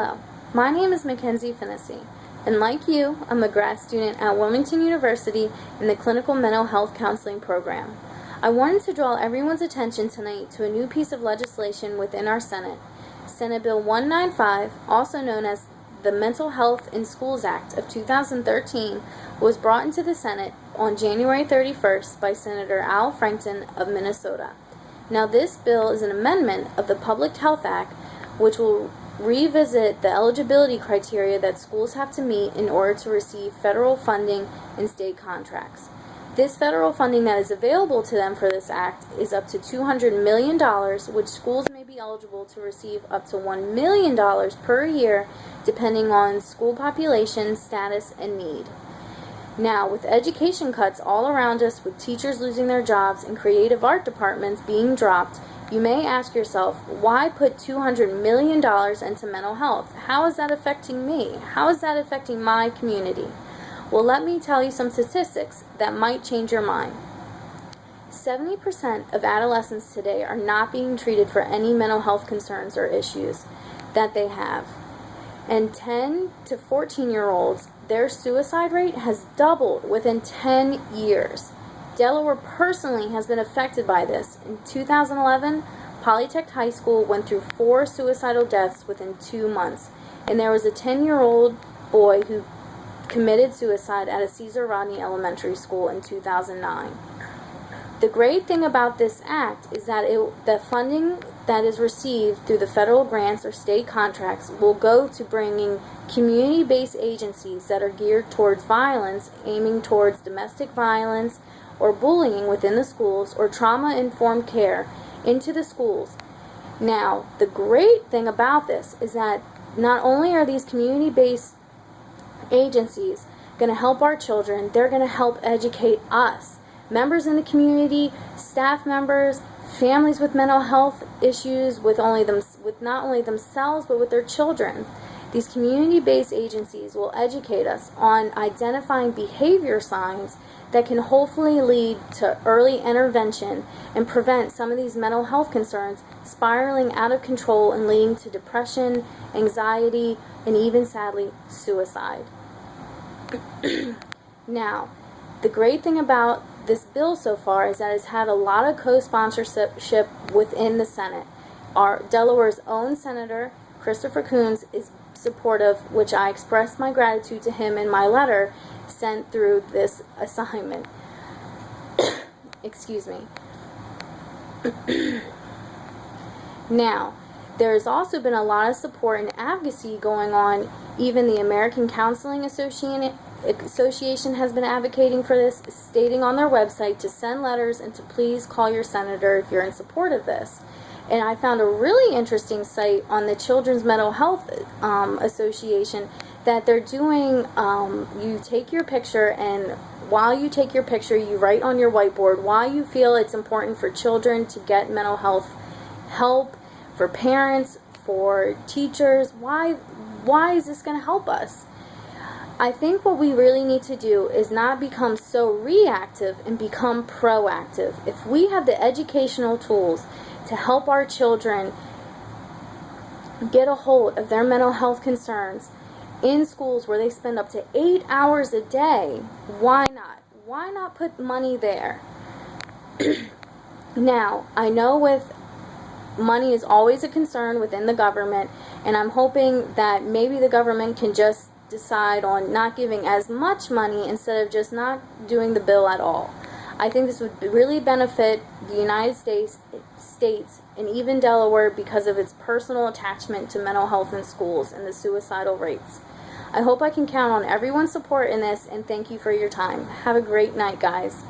Hello, my name is Mackenzie Finnessy, and like you, I'm a grad student at Wilmington University in the Clinical Mental Health Counseling Program. I wanted to draw everyone's attention tonight to a new piece of legislation within our Senate. Senate Bill 195, also known as the Mental Health in Schools Act of 2013, was brought into the Senate on January 31st by Senator Al Franken of Minnesota. Now, this bill is an amendment of the Public Health Act, which will revisit the eligibility criteria that schools have to meet in order to receive federal funding and state contracts. This federal funding that is available to them for this act is up to $200 million, which schools may be eligible to receive up to $1 million per year, depending on school population, status, and need. Now, with education cuts all around us, with teachers losing their jobs and creative art departments being dropped, you may ask yourself, why put $200 million into mental health? How is that affecting me? How is that affecting my community? Well, let me tell you some statistics that might change your mind. 70% of adolescents today are not being treated for any mental health concerns or issues that they have. And 10 to 14-year-olds, their suicide rate has doubled within 10 years. Delaware personally has been affected by this. In 2011, Polytech High School went through 4 suicidal deaths within 2 months, and there was a 10-year-old boy who committed suicide at a Cesar Rodney Elementary School in 2009. The great thing about this act is that the funding that is received through the federal grants or state contracts will go to bringing community-based agencies that are geared towards violence, aiming towards domestic violence or bullying within the schools or trauma-informed care into the schools. Now, the great thing about this is that not only are these community-based agencies going to help our children, they're going to help educate us, members in the community, staff members, families with mental health issues with not only themselves but with their children. These community-based agencies will educate us on identifying behavior signs that can hopefully lead to early intervention and prevent some of these mental health concerns spiraling out of control and leading to depression, anxiety, and even sadly suicide. Now, the great thing about this bill so far is that it's had a lot of co-sponsorship within the Senate. Our Delaware's own Senator, Christopher Coons, is supportive, which I expressed my gratitude to him in my letter sent through this assignment. Excuse me. Now, there has also been a lot of support and advocacy going on. Even the American Counseling Association has been advocating for this, stating on their website to send letters and to please call your senator if you're in support of this. And I found a really interesting site on the Children's Mental Health Association that they're doing, you take your picture, and while you take your picture, you write on your whiteboard why you feel it's important for children to get mental health help, for parents, for teachers. Why is this going to help us? I think what we really need to do is not become so reactive and become proactive. If we have the educational tools to help our children get a hold of their mental health concerns in schools where they spend up to 8 hours a day, why not? Why not put money there? Now, I know with money is always a concern within the government, and I'm hoping that maybe the government can just decide on not giving as much money instead of just not doing the bill at all. I think this would really benefit the United States and even Delaware because of its personal attachment to mental health in schools and the suicidal rates. I hope I can count on everyone's support in this, and thank you for your time. Have a great night, guys.